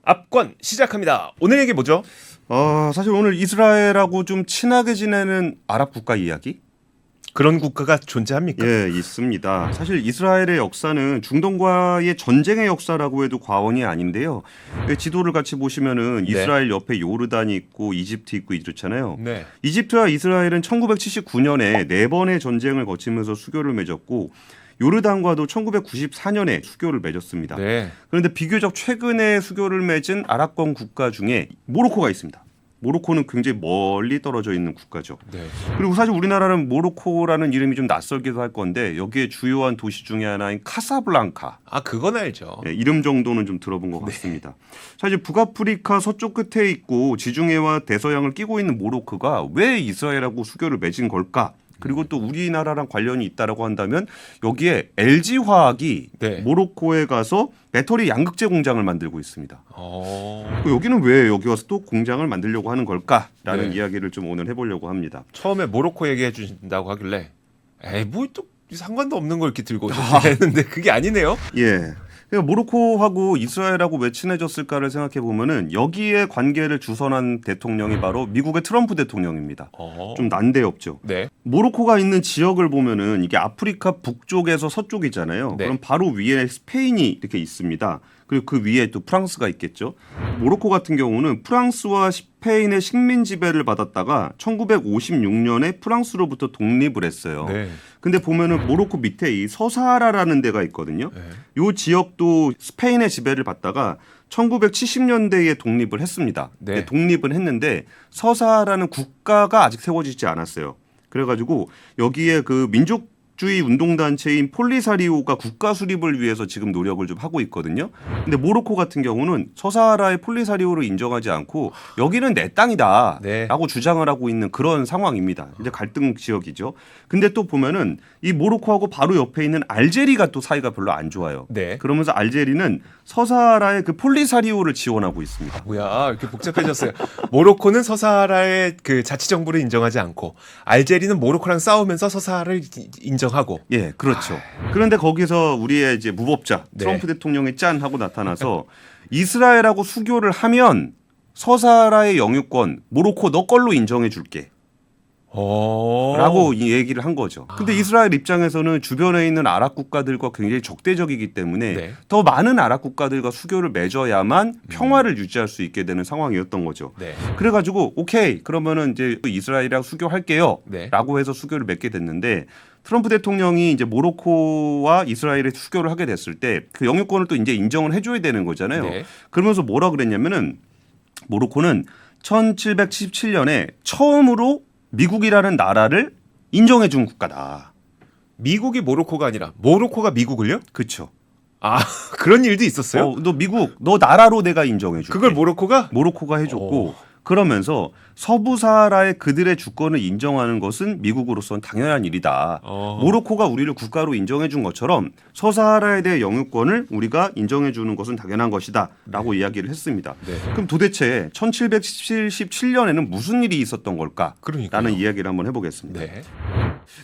압권 시작합니다. 오늘 얘기 뭐죠? 사실 오늘 이스라엘하고 좀 친하게 지내는 아랍 국가 이야기? 그런 국가가 존재합니까? 예, 있습니다. 사실 이스라엘의 역사는 중동과의 전쟁의 역사라고 해도 과언이 아닌데요. 지도를 같이 보시면은 네. 이스라엘 옆에 요르단이 있고 이집트 있고 이렇잖아요. 네. 이집트와 이스라엘은 1979년에 4번의 전쟁을 거치면서 수교를 맺었고 요르단과도 1994년에 수교를 맺었습니다. 네. 그런데 비교적 최근에 수교를 맺은 아랍권 국가 중에 모로코가 있습니다. 모로코는 굉장히 멀리 떨어져 있는 국가죠. 네. 그리고 사실 우리나라는 모로코라는 이름이 좀 낯설기도 할 건데 여기에 주요한 도시 중에 하나인 카사블랑카. 아, 그건 알죠. 이름 정도는 좀 들어본 것 같습니다. 사실 북아프리카 서쪽 끝에 있고 지중해와 대서양을 끼고 있는 모로코가 왜 이스라엘하고 수교를 맺은 걸까? 그리고 또 우리나라랑 관련이 있다라고 한다면 여기에 LG화학이 네. 모로코에 가서 배터리 양극재 공장을 만들고 있습니다. 어... 여기는 왜 여기 와서 또 공장을 만들려고 하는 걸까라는 네. 이야기를 좀 오늘 해보려고 합니다. 처음에 모로코 얘기해 주신다고 하길래 뭐 또 상관도 없는 걸 이렇게 들고 오셨는데 그게 아니네요. 예. 그러니까 모로코하고 이스라엘하고 왜 친해졌을까를 생각해 보면은 여기에 관계를 주선한 대통령이 바로 미국의 트럼프 대통령입니다. 좀 난데없죠. 네. 모로코가 있는 지역을 보면은 이게 아프리카 북쪽에서 서쪽이잖아요. 네. 그럼 바로 위에 스페인이 이렇게 있습니다. 그리고 그 위에 또 프랑스가 있겠죠. 모로코 같은 경우는 프랑스와 스페인의 식민 지배를 받았다가 1956년에 프랑스로부터 독립을 했어요. 네. 근데 보면은 모로코 밑에 이 서사하라라는 데가 있거든요. 네. 이 지역도 스페인의 지배를 받다가 1970년대에 독립을 했습니다. 네. 독립은 했는데 서사하라는 국가가 아직 세워지지 않았어요. 그래가지고 여기에 그 민족주의 운동단체인 폴리사리오가 국가 수립을 위해서 지금 노력을 좀 하고 있거든요. 근데 모로코 같은 경우는 서사하라의 폴리사리오를 인정하지 않고 여기는 내 땅이다 네. 라고 주장을 하고 있는 그런 상황입니다. 이제 갈등 지역이죠. 근데 또 보면은 이 모로코하고 바로 옆에 있는 알제리가 또 사이가 별로 안 좋아요. 네. 그러면서 알제리는 서사하라의 그 폴리사리오를 지원하고 있습니다. 뭐야, 이렇게 복잡해졌어요. 모로코는 서사하라의 그 자치 정부를 인정하지 않고 알제리는 모로코랑 싸우면서 서사하라를 인정하고. 예, 그렇죠. 그런데 거기서 우리의 이제 무법자 네. 트럼프 대통령이 짠 하고 나타나서 이스라엘하고 수교를 하면 서사하라의 영유권 모로코 너 걸로 인정해 줄게. 라고 이 얘기를 한 거죠. 근데 이스라엘 입장에서는 주변에 있는 아랍 국가들과 굉장히 적대적이기 때문에 네. 더 많은 아랍 국가들과 수교를 맺어야만 평화를 유지할 수 있게 되는 상황이었던 거죠. 네. 그래가지고 오케이 그러면은 이제 이스라엘이랑 수교할게요. 네. 라고 해서 수교를 맺게 됐는데 트럼프 대통령이 이제 모로코와 이스라엘의 수교를 하게 됐을 때 그 영유권을 또 이제 인정을 해줘야 되는 거잖아요. 네. 그러면서 뭐라 그랬냐면은 모로코는 1777년에 처음으로 미국이라는 나라를 인정해 준 국가다. 미국이 모로코가 아니라 모로코가 미국을요? 그렇죠. 아, 그런 일도 있었어요? 너 미국 너 나라로 내가 인정해 줄게. 그걸 모로코가? 모로코가 해줬고 그러면서 서부 사하라의 그들의 주권을 인정하는 것은 미국으로서는 당연한 일이다. 모로코가 우리를 국가로 인정해 준 것처럼 서사하라에 대해 영유권을 우리가 인정해 주는 것은 당연한 것이다. 라고 이야기를 했습니다. 네. 그럼 도대체 1777년에는 무슨 일이 있었던 걸까? 그러니까요. 라는 이야기를 한번 해보겠습니다. 네.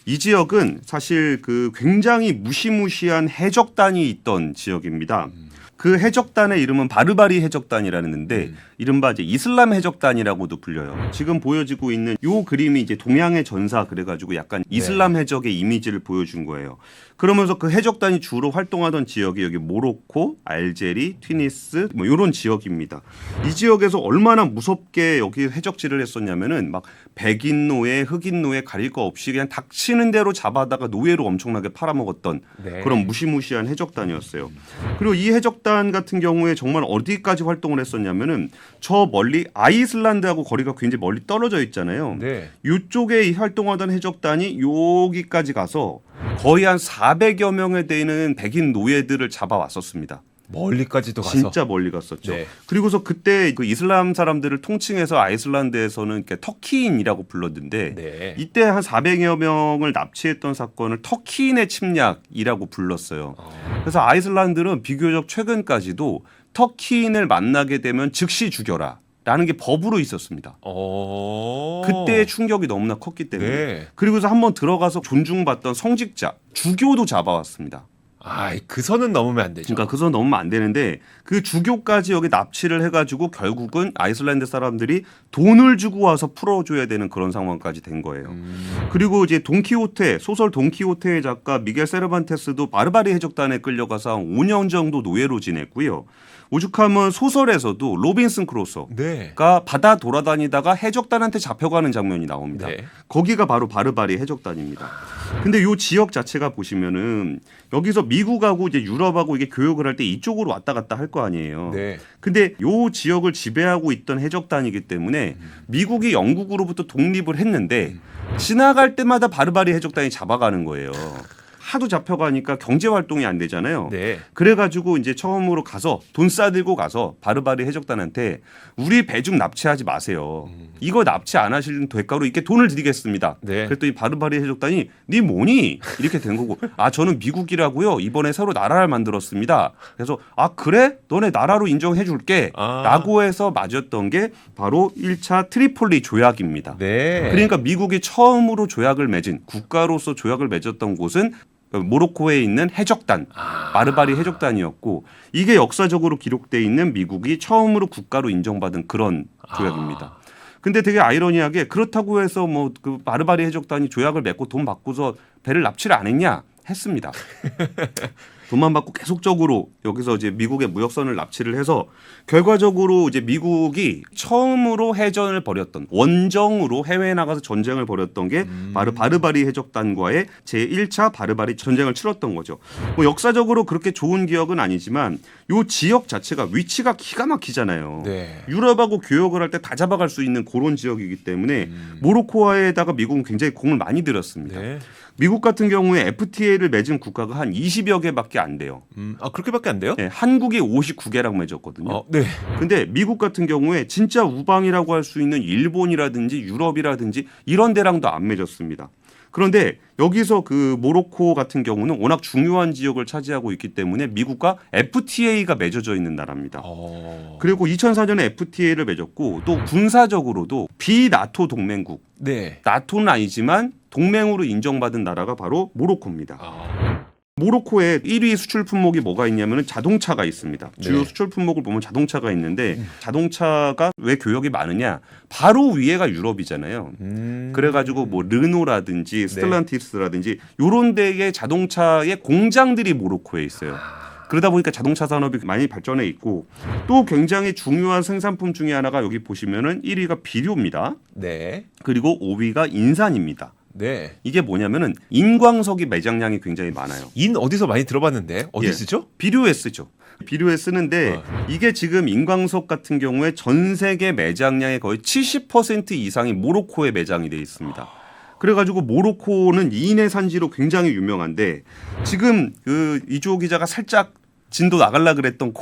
이 지역은 사실 그 굉장히 무시무시한 해적단이 있던 지역입니다. 그 해적단의 이름은 바르바리 해적단이라는데 이른바 이제 이슬람 해적단이라고도 불려요. 지금 보여지고 있는 요 그림이 이제 동양의 전사 그래가지고 약간 이슬람 해적의 이미지를 보여준 거예요. 그러면서 그 해적단이 주로 활동하던 지역이 여기 모로코, 알제리, 튀니스 뭐 이런 지역입니다. 이 지역에서 얼마나 무섭게 여기 해적질을 했었냐면은 막 백인 노예, 흑인 노예 가릴 거 없이 그냥 닥치는 대로 잡아다가 노예로 엄청나게 팔아먹었던 네. 그런 무시무시한 해적단이었어요. 그리고 이 해적단 같은 경우에 정말 어디까지 활동을 했었냐면은 저 멀리 아이슬란드하고 거리가 굉장히 멀리 떨어져 있잖아요. 네. 이쪽에 활동하던 해적단이 여기까지 가서 거의 한 400여 명에 되는 백인 노예들을 잡아왔었습니다. 멀리까지도 가서. 진짜 멀리 갔었죠. 네. 그리고서 그때 그 이슬람 사람들을 통칭해서 아이슬란드에서는 이렇게 터키인이라고 불렀는데 네. 이때 한 400여 명을 납치했던 사건을 터키인의 침략이라고 불렀어요. 그래서 아이슬란드는 비교적 최근까지도 터키인을 만나게 되면 즉시 죽여라. 라는 게 법으로 있었습니다. 그때의 충격이 너무나 컸기 때문에. 네. 그리고서 한번 들어가서 존중받던 성직자, 주교도 잡아왔습니다. 그 선은 넘으면 안 되죠. 그러니까 그 선 넘으면 안 되는데 그 주교까지 여기 납치를 해가지고 결국은 아이슬란드 사람들이 돈을 주고 와서 풀어줘야 되는 그런 상황까지 된 거예요. 그리고 이제 돈키호테 소설 돈키호테의 작가 미겔 세르반테스도 바르바리 해적단에 끌려가서 한 5년 정도 노예로 지냈고요. 오죽하면 소설에서도 로빈슨 크루소가 네. 바다 돌아다니다가 해적단한테 잡혀가는 장면이 나옵니다. 네. 거기가 바로 바르바리 해적단입니다. 근데 이 지역 자체가 보시면은 여기서 미국하고 이제 유럽하고 이게 교역을 할 때 이쪽으로 왔다 갔다 할 거 아니에요. 네. 근데 요 지역을 지배하고 있던 해적단이기 때문에 미국이 영국으로부터 독립을 했는데 지나갈 때마다 바르바리 해적단이 잡아가는 거예요. 하도 잡혀가니까 경제 활동이 안 되잖아요. 네. 그래가지고 이제 처음으로 가서 돈 싸들고 가서 바르바리 해적단한테 우리 배 좀 납치하지 마세요. 이거 납치 안 하시는 대가로 이렇게 돈을 드리겠습니다. 네. 그랬더니 바르바리 해적단이 네 뭐니? 이렇게 된 거고 저는 미국이라고요. 이번에 새로 나라를 만들었습니다. 그래서 그래? 너네 나라로 인정해 줄게. 라고 해서 맞았던 게 바로 1차 트리폴리 조약입니다. 네. 그러니까 미국이 처음으로 조약을 맺은 국가로서 조약을 맺었던 곳은 모로코에 있는 해적단, 바르바리 해적단이었고 이게 역사적으로 기록돼 있는 미국이 처음으로 국가로 인정받은 그런 조약입니다. 근데 되게 아이러니하게 그렇다고 해서 뭐 그 바르바리 해적단이 조약을 맺고 돈 받고서 배를 납치를 안 했냐? 했습니다. 돈만 받고 계속적으로 여기서 이제 미국의 무역선을 납치를 해서 결과적으로 이제 미국이 처음으로 해전을 벌였던 원정으로 해외에 나가서 전쟁을 벌였던 게 바로 바르바리 해적단과의 제1차 바르바리 전쟁을 치렀던 거죠. 뭐 역사적으로 그렇게 좋은 기억은 아니지만 이 지역 자체가 위치가 기가 막히잖아요. 네. 유럽하고 교역을 할 때 다 잡아갈 수 있는 그런 지역이기 때문에 모로코에다가 미국은 굉장히 공을 많이 들였습니다. 네. 미국 같은 경우에 FTA를 맺은 국가가 한 20여 개밖에 안 돼요. 그렇게밖에 안 돼요? 네, 한국이 59개랑 맺었거든요. 네. 근데 미국 같은 경우에 진짜 우방이라고 할 수 있는 일본이라든지 유럽이라든지 이런 데랑도 안 맺었습니다. 그런데 여기서 그 모로코 같은 경우는 워낙 중요한 지역을 차지하고 있기 때문에 미국과 FTA가 맺어져 있는 나라입니다. 그리고 2004년에 FTA를 맺었고 또 군사적으로도 비나토 동맹국, 네. 나토는 아니지만 동맹으로 인정받은 나라가 바로 모로코입니다. 모로코의 1위 수출 품목이 뭐가 있냐면 자동차가 있습니다. 주요 네. 수출 품목을 보면 자동차가 있는데 자동차가 왜 교역이 많으냐? 바로 위에가 유럽이잖아요. 그래가지고 뭐 르노라든지 스텔란티스라든지 이런 데의 자동차의 공장들이 모로코에 있어요. 그러다 보니까 자동차 산업이 많이 발전해 있고 또 굉장히 중요한 생산품 중에 하나가 여기 보시면은 1위가 비료입니다. 네. 그리고 5위가 인산입니다. 네. 이게 뭐냐면은 인광석이 매장량이 굉장히 많아요. 어디서 많이 들어봤는데 어디 쓰죠? 비료에 쓰죠. 비료에 쓰는데 이게 지금 인광석 같은 경우에 전 세계 매장량의 거의 70% 이상이 모로코에 매장이 돼 있습니다. 그래가지고 모로코는 인의 산지로 굉장히 유명한데 지금 그 이주호 기자가 살짝 진도 나갈라 그랬던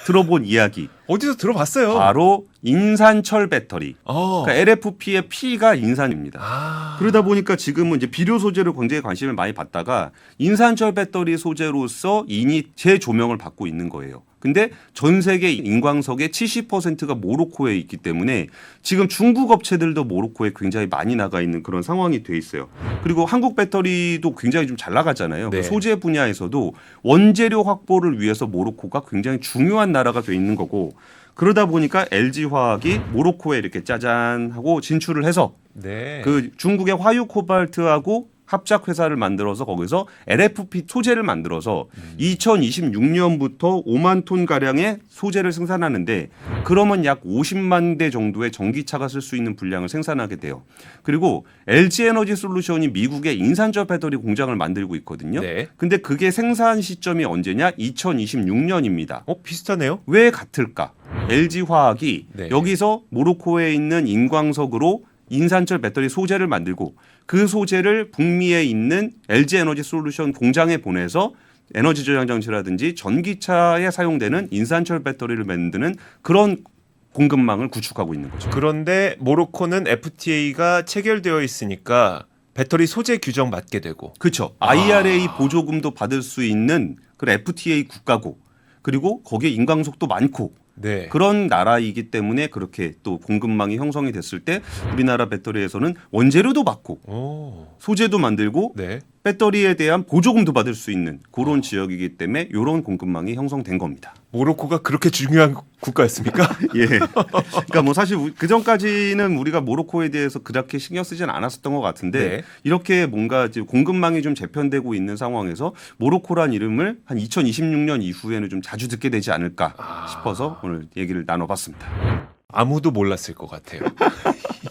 들어본 이야기. 어디서 들어봤어요? 바로 인산철 배터리. 그러니까 LFP의 P가 인산입니다. 그러다 보니까 지금은 이제 비료 소재로 굉장히 관심을 많이 받다가 인산철 배터리 소재로서 인이 재조명을 받고 있는 거예요. 근데 전 세계 인광석의 70%가 모로코에 있기 때문에 지금 중국 업체들도 모로코에 굉장히 많이 나가 있는 그런 상황이 돼 있어요. 그리고 한국 배터리도 굉장히 좀 잘 나가잖아요. 네. 소재 분야에서도 원재료 확보를 위해서 모로코가 굉장히 중요한 나라가 돼 있는 거고 그러다 보니까 LG화학이 모로코에 이렇게 짜잔 하고 진출을 해서 네. 그 중국의 화유 코발트하고 합작 회사를 만들어서 거기서 LFP 소재를 만들어서 2026년부터 5만 톤 가량의 소재를 생산하는데 그러면 약 50만 대 정도의 전기차가 쓸 수 있는 분량을 생산하게 돼요. 그리고 LG 에너지 솔루션이 미국의 인산철 배터리 공장을 만들고 있거든요. 네. 근데 그게 생산 시점이 언제냐? 2026년입니다. 비슷하네요. 왜 같을까? LG 화학이 네. 여기서 모로코에 있는 인광석으로 인산철 배터리 소재를 만들고 그 소재를 북미에 있는 LG 에너지 솔루션 공장에 보내서 에너지 저장 장치라든지 전기차에 사용되는 인산철 배터리를 만드는 그런 공급망을 구축하고 있는 거죠. 그런데 모로코는 FTA가 체결되어 있으니까 배터리 소재 규정 맞게 되고. 그렇죠. IRA 보조금도 받을 수 있는 그 FTA 국가고 그리고 거기에 인광석도 많고 네. 그런 나라이기 때문에 그렇게 또 공급망이 형성이 됐을 때 우리나라 배터리에서는 원재료도 받고 소재도 만들고 네. 배터리에 대한 보조금도 받을 수 있는 그런 지역이기 때문에 이런 공급망이 형성된 겁니다. 모로코가 그렇게 중요한 국가였습니까? 예. 그러니까 뭐 사실 그 전까지는 우리가 모로코에 대해서 그렇게 신경 쓰지는 않았었던 것 같은데 네. 이렇게 뭔가 지금 공급망이 좀 재편되고 있는 상황에서 모로코란 이름을 한 2026년 이후에는 좀 자주 듣게 되지 않을까 싶어서 오늘 얘기를 나눠봤습니다. 아무도 몰랐을 것 같아요.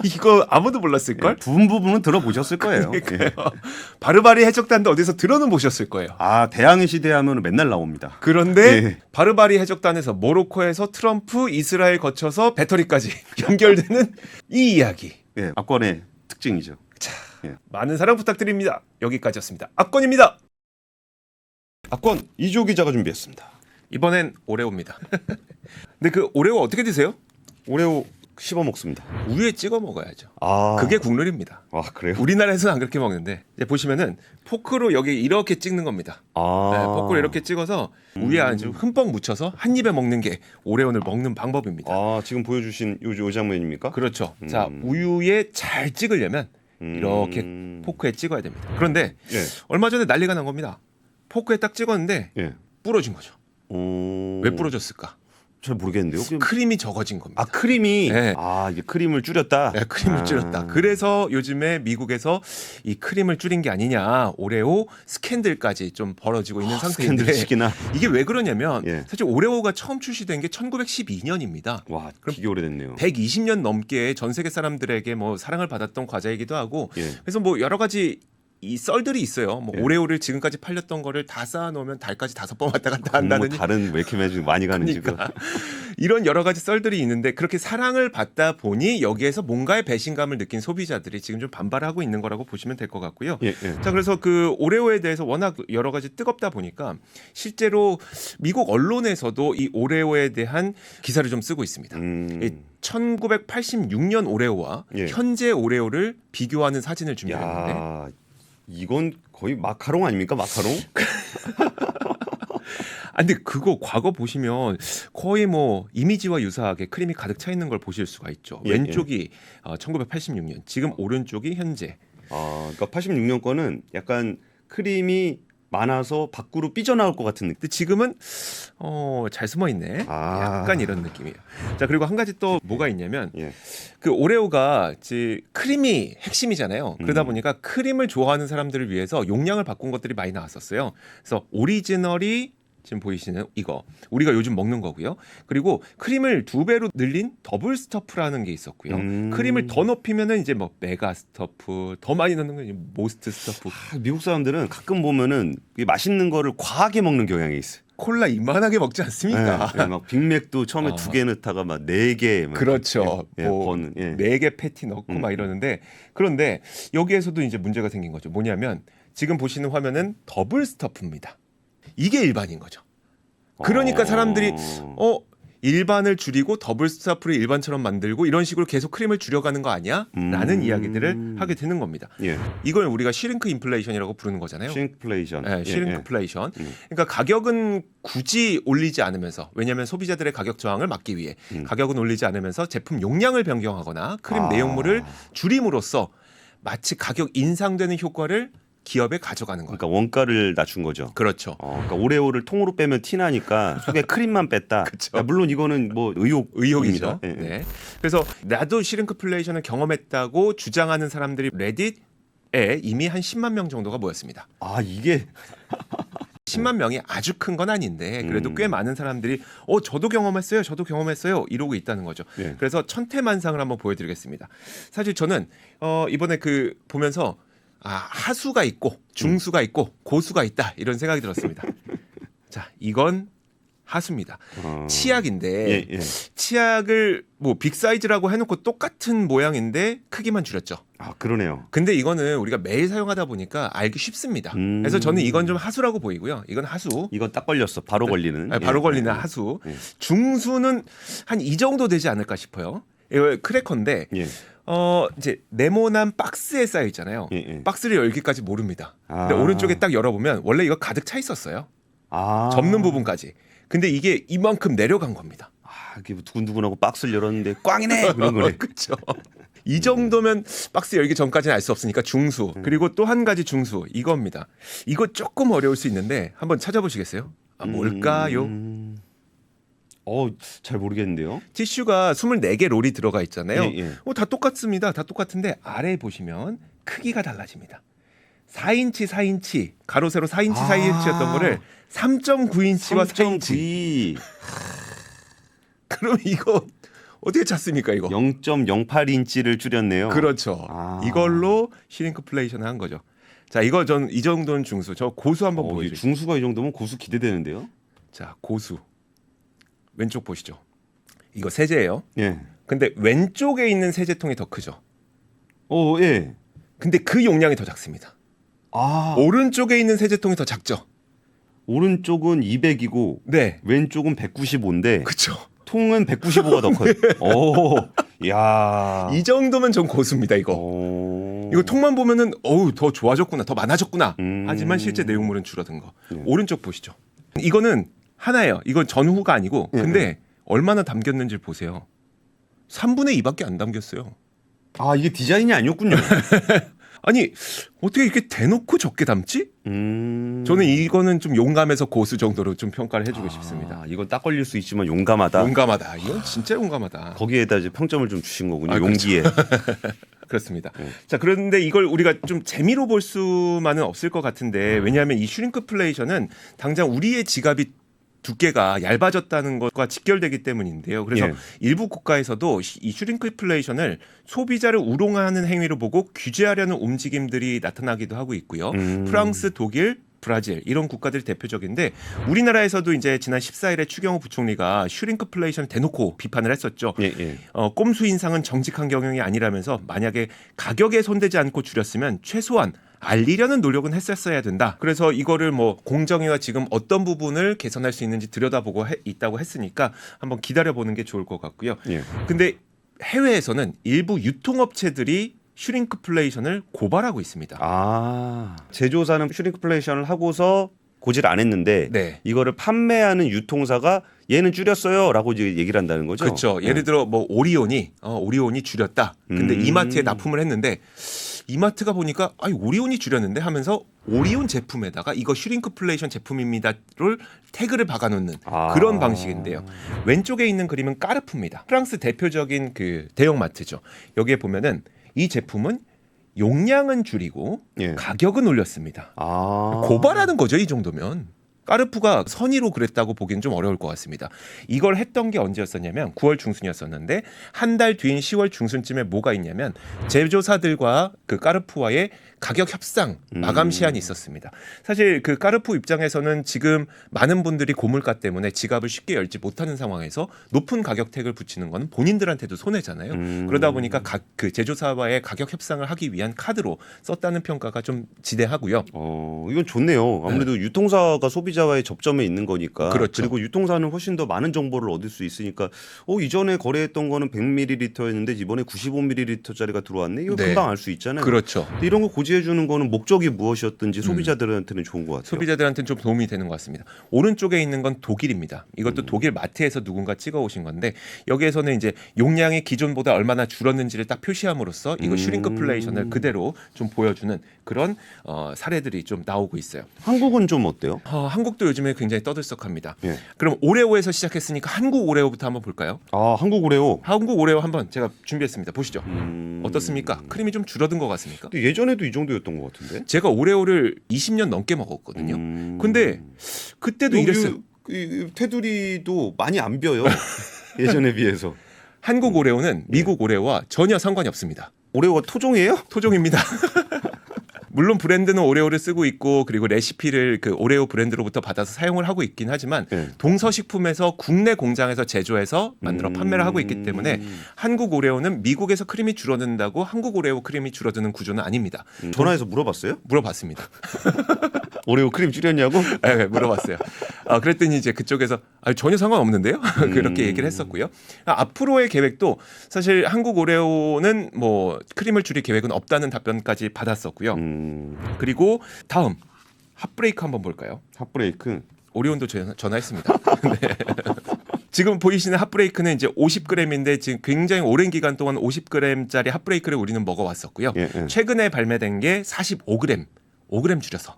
이거 아무도 몰랐을걸? 부분은 들어보셨을 거예요. 예. 바르바리 해적단도 어디서 들어는 보셨을 거예요. 아 대항해 시대 하면 맨날 나옵니다. 그런데 예. 바르바리 해적단에서 모로코에서 트럼프, 이스라엘 거쳐서 배터리까지 연결되는 이 이야기. 예, 압권의 특징이죠. 많은 사랑 부탁드립니다. 여기까지였습니다. 압권입니다. 압권 이조 기자가 준비했습니다. 이번엔 오레오입니다. 근데 그 오레오 어떻게 드세요? 오레오 씹어 먹습니다. 우유에 찍어 먹어야죠. 아, 그게 국룰입니다. 아 그래요? 우리나라에서는 안 그렇게 먹는데 이제 보시면은 포크로 여기 이렇게 찍는 겁니다. 아, 네, 포크로 이렇게 찍어서 우유에 아주 흠뻑 묻혀서 한 입에 먹는 게 오레오를 먹는 방법입니다. 아 지금 보여주신 요 장면입니까? 그렇죠. 자, 우유에 잘 찍으려면 이렇게 포크에 찍어야 됩니다. 그런데 예. 얼마 전에 난리가 난 겁니다. 포크에 딱 찍었는데 예. 부러진 거죠. 오... 왜 부러졌을까? 잘 모르겠는데요. 그냥... 크림이 적어진 겁니다. 아 크림이 네. 아 이게 크림을 줄였다. 네, 크림을 줄였다. 그래서 요즘에 미국에서 이 크림을 줄인 게 아니냐 오레오 스캔들까지 좀 벌어지고 있는 상태인데 스캔들식이나 이게 왜 그러냐면 예. 사실 오레오가 처음 출시된 게 1912년입니다. 와 그럼 되게 오래됐네요. 120년 넘게 전 세계 사람들에게 뭐 사랑을 받았던 과자이기도 하고 예. 그래서 뭐 여러 가지 이 썰들이 있어요. 뭐 예. 오레오를 지금까지 팔렸던 거를 다 쌓아놓으면 달까지 5번 왔다 갔다 뭐 한다는 다른 왜 이렇게 많이 가는 그러니까 이런 여러 가지 썰들이 있는데 그렇게 사랑을 받다 보니 여기에서 뭔가의 배신감을 느낀 소비자들이 지금 좀 반발하고 있는 거라고 보시면 될 것 같고요. 예, 예. 자, 그래서 그 오레오에 대해서 워낙 여러 가지 뜨겁다 보니까 실제로 미국 언론에서도 이 오레오에 대한 기사를 좀 쓰고 있습니다. 이 1986년 오레오와 예. 현재 오레오를 비교하는 사진을 준비했는데 야 이건 거의 마카롱 아닙니까 마카롱? 아, 근데 그거 과거 보시면 거의 뭐 이미지와 유사하게 크림이 가득 차 있는 걸 보실 수가 있죠. 예, 왼쪽이 1986년, 지금 오른쪽이 현재. 아 그러니까 86년 거는 약간 크림이 많아서 밖으로 삐져나올 것 같은 느낌. 근데 지금은 잘 숨어 있네. 아. 약간 이런 느낌이에요. 자, 그리고 한 가지 또 뭐가 있냐면 예. 그 오레오가 이제 크림이 핵심이잖아요. 그러다 보니까 크림을 좋아하는 사람들을 위해서 용량을 바꾼 것들이 많이 나왔었어요. 그래서 오리지널이 지금 보이시는 이거 우리가 요즘 먹는 거고요. 그리고 크림을 2배로 늘린 더블 스터프라는 게 있었고요. 크림을 더 높이면은 이제 뭐 메가 스터프, 더 많이 넣는 건 모스트 스터프. 미국 사람들은 가끔 보면은 이 맛있는 거를 과하게 먹는 경향이 있어요. 콜라 이만하게 먹지 않습니까? 네, 막 빅맥도 처음에 2개 넣다가 막 4개. 그렇죠. 예, 뭐 버는, 예. 4개 패티 넣고 막 이러는데 그런데 여기에서도 이제 문제가 생긴 거죠. 뭐냐면 지금 보시는 화면은 더블 스터프입니다. 이게 일반인 거죠. 그러니까 사람들이 일반을 줄이고 더블 스터프를 일반처럼 만들고 이런 식으로 계속 크림을 줄여가는 거 아니야? 라는 이야기들을 하게 되는 겁니다. 예. 이걸 우리가 슈링크 인플레이션이라고 부르는 거잖아요. 싱크플레이션. 네, 슈링크플레이션. 그러니까 가격은 굳이 올리지 않으면서 왜냐하면 소비자들의 가격 저항을 막기 위해 가격은 올리지 않으면서 제품 용량을 변경하거나 크림 내용물을 줄임으로써 마치 가격 인상되는 효과를 기업에 가져가는 거예요. 그러니까 원가를 낮춘 거죠. 그렇죠. 그러니까 오레오를 통으로 빼면 티 나니까 속에 크림만 뺐다. 그쵸. 야, 물론 이거는 뭐 의혹이죠. 예, 예. 네. 그래서 나도 슈링크플레이션을 경험했다고 주장하는 사람들이 레딧에 이미 한 10만 명 정도가 모였습니다. 아 이게 10만 명이 아주 큰 건 아닌데 그래도 꽤 많은 사람들이 저도 경험했어요 이러고 있다는 거죠. 예. 그래서 천태만상을 한번 보여드리겠습니다. 사실 저는 이번에 그 보면서 하수가 있고 중수가 있고 고수가 있다 이런 생각이 들었습니다. 자, 이건 하수입니다. 치약인데 예, 예. 치약을 뭐 빅사이즈라고 해놓고 똑같은 모양인데 크기만 줄였죠. 아 그러네요. 근데 이거는 우리가 매일 사용하다 보니까 알기 쉽습니다. 그래서 저는 이건 좀 하수라고 보이고요. 이건 하수. 이건 딱 걸렸어. 바로 걸리는. 바로 예, 걸리는 예, 하수. 예. 중수는 한 이 정도 되지 않을까 싶어요. 이거 크래커인데 예. 이제 네모난 박스에 쌓여 있잖아요. 예, 예. 박스를 열기까지 모릅니다. 근데 아. 오른쪽에 딱 열어보면 원래 이거 가득 차 있었어요. 아. 접는 부분까지. 근데 이게 이만큼 내려간 겁니다. 이게 두근두근하고 박스를 열었는데 꽝이네 그런 거네. 그렇죠. 이 정도면 박스 열기 전까지는 알 수 없으니까 중수. 그리고 또 한 가지 중수 이겁니다. 이거 조금 어려울 수 있는데 한번 찾아보시겠어요? 뭘까요? 잘 모르겠는데요. 티슈가 24개 롤이 들어가 있잖아요. 예. 다 똑같습니다. 다 똑같은데 아래 보시면 크기가 달라집니다. 4인치, 4인치, 가로 세로 4인치, 4인치였던 거를 3.9인치와 4인치. 그럼 이거 어떻게 찾습니까, 이거? 0.08인치를 줄였네요. 그렇죠. 이걸로 슈링크플레이션을 한 거죠. 자, 이거 전 이 정도는 중수. 저 고수 한번 보여주세요. 중수가 이 정도면 고수 기대되는데요. 자, 고수. 왼쪽 보시죠. 이거 세제예요. 예. 근데 왼쪽에 있는 세제통이 더 크죠. 예. 근데 그 용량이 더 작습니다. 오른쪽에 있는 세제통이 더 작죠. 오른쪽은 200이고 네. 왼쪽은 195인데 그렇죠. 통은 195가 더 커요. 야. 이 정도면 전 고수입니다, 이거. 이거 통만 보면은 더 좋아졌구나, 더 많아졌구나. 하지만 실제 내용물은 줄어든 거. 오른쪽 보시죠. 이거는 하나예요. 이건 전후가 아니고 근데 얼마나 담겼는지 보세요. 3분의 2밖에 안 담겼어요. 이게 디자인이 아니었군요. 아니 어떻게 이렇게 대놓고 적게 담지? 저는 이거는 좀 용감해서 고수 정도로 좀 평가를 해주고 싶습니다. 이건 딱 걸릴 수 있지만 용감하다. 용감하다. 이건 진짜 용감하다. 거기에다 이제 평점을 좀 주신 거군요. 용기에. 그렇습니다. 자, 그런데 이걸 우리가 좀 재미로 볼 수만은 없을 것 같은데 왜냐하면 이 슈링크플레이션은 당장 우리의 지갑이 두께가 얇아졌다는 것과 직결되기 때문인데요. 그래서 일부 국가에서도 이 슈링크플레이션을 소비자를 우롱하는 행위로 보고 규제하려는 움직임들이 나타나기도 하고 있고요. 프랑스, 독일, 브라질 이런 국가들이 대표적인데 우리나라에서도 이제 지난 14일에 추경호 부총리가 슈링크플레이션을 대놓고 비판을 했었죠. 꼼수 인상은 정직한 경영이 아니라면서 만약에 가격에 손대지 않고 줄였으면 최소한 알리려는 노력은 했었어야 된다. 그래서 이거를 뭐 공정위와 지금 어떤 부분을 개선할 수 있는지 들여다보고 있다고 했으니까 한번 기다려보는 게 좋을 것 같고요. 근데 해외에서는 일부 유통업체들이 슈링크플레이션을 고발하고 있습니다. 제조사는 슈링크플레이션을 하고서 고지를 안 했는데 이거를 판매하는 유통사가 얘는 줄였어요라고 이제 얘기를 한다는 거죠. 그렇죠. 예를 들어 뭐 오리온이 줄였다. 근데 이마트에 납품을 했는데 이마트가 보니까 오리온이 줄였는데 하면서 오리온 제품에다가 이거 슈링크플레이션 제품입니다를 태그를 박아놓는 그런 방식인데요. 왼쪽에 있는 그림은 까르푸입니다. 프랑스 대표적인 그 대형마트죠. 여기에 보면은 이 제품은 용량은 줄이고 가격은 올렸습니다. 고발하는 거죠, 이 정도면. 까르푸가 선의로 그랬다고 보기엔 좀 어려울 것 같습니다. 이걸 했던 게 언제였었냐면 9월 중순이었었는데 한 달 뒤인 10월 중순쯤에 뭐가 있냐면 제조사들과 그 까르푸와의 가격 협상 마감 시한이 있었습니다. 사실 그 까르푸 입장에서는 지금 많은 분들이 고물가 때문에 지갑을 쉽게 열지 못하는 상황에서 높은 가격 택을 붙이는 건 본인들한테도 손해잖아요. 그러다 보니까 그 제조사와의 가격 협상을 하기 위한 카드로 썼다는 평가가 좀 지대하고요. 이건 좋네요. 아무래도 유통사가 소비자와의 접점에 있는 거니까. 그렇죠. 그리고 유통사는 훨씬 더 많은 정보를 얻을 수 있으니까 이전에 거래했던 거는 100ml였는데 이번에 95ml짜리가 들어왔네. 이거 금방 알 수 있잖아요. 그렇죠. 이런 거 고지해 주는 거는 목적이 무엇이었든지 소비자들한테는 좋은 것 같아요. 소비자들한테는 좀 도움이 되는 것 같습니다. 오른쪽에 있는 건 독일입니다. 이것도 독일 마트에서 누군가 찍어 오신 건데 여기에서는 이제 용량이 기존보다 얼마나 줄었는지를 딱 표시함으로써 이거 슈링크플레이션을 그대로 좀 보여주는 그런 사례들이 좀 나오고 있어요. 한국은 좀 어때요? 한국도 요즘에 굉장히 떠들썩합니다. 그럼 오레오에서 시작했으니까 한국 오레오부터 한번 볼까요? 한국 오레오. 한국 오레오 한번 제가 준비했습니다. 보시죠. 어떻습니까? 크림이 좀 줄어든 것 같습니까? 근데 예전에도 이 정도였던 것 같은데. 제가 오레오를 20년 넘게 먹었거든요. 근데 그때도 이랬어요. 테두리도 많이 안 비어요. 예전에 비해서. 한국 오레오는 미국 오레오와 전혀 상관이 없습니다. 오레오가 토종이에요? 토종입니다. 물론 브랜드는 오레오를 쓰고 있고 그리고 레시피를 그 오레오 브랜드로부터 받아서 사용을 하고 있긴 하지만 동서식품에서 국내 공장에서 제조해서 만들어 판매를 하고 있기 때문에 한국 오레오는 미국에서 크림이 줄어든다고 한국 오레오 크림이 줄어드는 구조는 아닙니다. 전화해서 물어봤어요? 물어봤습니다. 오레오 크림 줄였냐고? 네, 물어봤어요. 그랬더니 이제 그쪽에서 전혀 상관없는데요. 그렇게 얘기를 했었고요. 앞으로의 계획도 사실 한국 오레오는 뭐 크림을 줄일 계획은 없다는 답변까지 받았었고요. 그리고 다음 핫브레이크 한번 볼까요? 핫브레이크. 오리온도 전화했습니다. 네. 지금 보이시는 핫브레이크는 이제 50g인데 지금 굉장히 오랜 기간 동안 50g짜리 핫브레이크를 우리는 먹어왔었고요. 예, 예. 최근에 발매된 게 45g, 5g 줄여서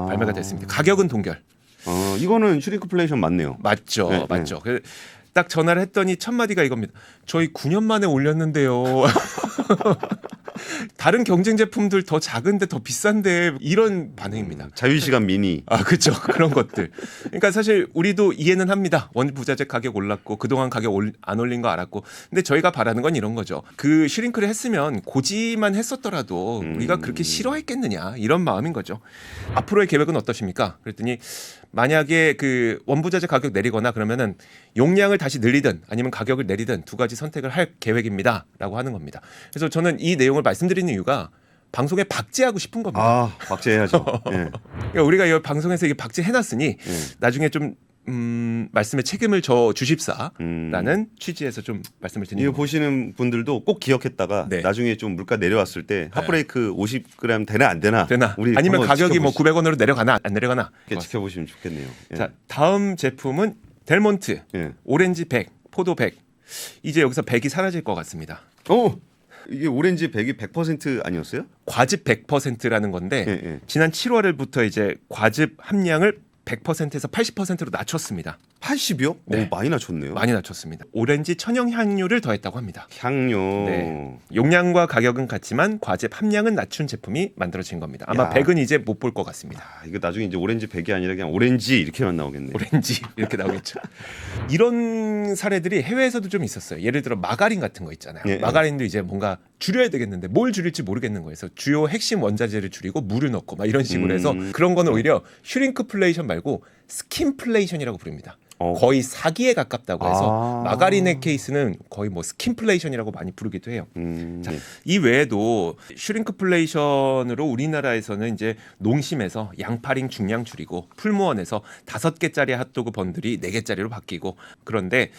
발매가 됐습니다. 가격은 동결. 이거는 슈링크플레이션 맞네요. 맞죠, 네, 맞죠. 딱 전화를 했더니 첫 마디가 이겁니다. 저희 9년 만에 올렸는데요. 다른 경쟁 제품들 더 작은데 더 비싼데 이런 반응입니다. 자유시간 미니. 그렇죠. 그런 것들. 그러니까 사실 우리도 이해는 합니다. 원부자재 가격 올랐고 그동안 가격 안 올린 거 알았고. 근데 저희가 바라는 건 이런 거죠. 그 슈링크를 했으면 고지만 했었더라도 우리가 그렇게 싫어했겠느냐 이런 마음인 거죠. 앞으로의 계획은 어떠십니까? 그랬더니 만약에 그 원부자재 가격 내리거나 그러면은 용량을 다시 늘리든 아니면 가격을 내리든 두 가지 선택을 할 계획입니다라고 하는 겁니다. 그래서 저는 이 내용을 말씀드리는 이유가 방송에 박제하고 싶은 겁니다. 박제해야죠. 예. 그러니까 우리가 이 방송에서 이게 박제해놨으니 나중에 좀 말씀에 책임을 져 주십사라는 취지에서 좀 말씀을 드리는 이거 겁니다. 보시는 분들도 꼭 기억했다가 네. 나중에 좀 물가 내려왔을 때 핫브레이크 50g 되나 안 되나? 우리 아니면 한번 가격이 뭐 지켜보시- 900원으로 내려가나 안 내려가나 이렇게 지켜보시면 좋겠네요. 예. 자, 다음 제품은 델몬트 예. 오렌지 100, 포도 100. 이제 여기서 100이 사라질 것 같습니다. 이게 오렌지 100이 100% 아니었어요? 과즙 100%라는 건데 예, 예. 지난 7월부터 이제 과즙 함량을 100%에서 80%로 낮췄습니다. 80이요? 네. 오, 많이 낮췄네요. 많이 낮췄습니다. 오렌지 천연 향료를 더했다고 합니다. 향료. 네. 용량과 가격은 같지만 과즙 함량은 낮춘 제품이 만들어진 겁니다. 아마 야. 100은 이제 못 볼 것 같습니다. 이거 나중에 이제 오렌지 100이 아니라 그냥 오렌지 이렇게만 나오겠네요. 오렌지 이렇게 나오겠죠. 이런 사례들이 해외에서도 좀 있었어요. 예를 들어 마가린 같은 거 있잖아요. 예, 예. 마가린도 이제 뭔가 줄여야 되겠는데 뭘 줄일지 모르겠는 거예요. 그래서 주요 핵심 원자재를 줄이고 물을 넣고 막 이런 식으로 해서 그런 거는 오히려 슈링크플레이션 말고 스킨플레이션이라고 부릅니다. 거의 사기에 가깝다고 해서 마가린의 케이스는 거의 뭐 스킨플레이션이라고 많이 부르기도 해요. 자, 이 외에도 슈링크플레이션으로 우리나라에서는 이제 농심에서 양파링 중량 줄이고 풀무원에서 5개짜리 핫도그 번들이 4개짜리로 바뀌고 그런데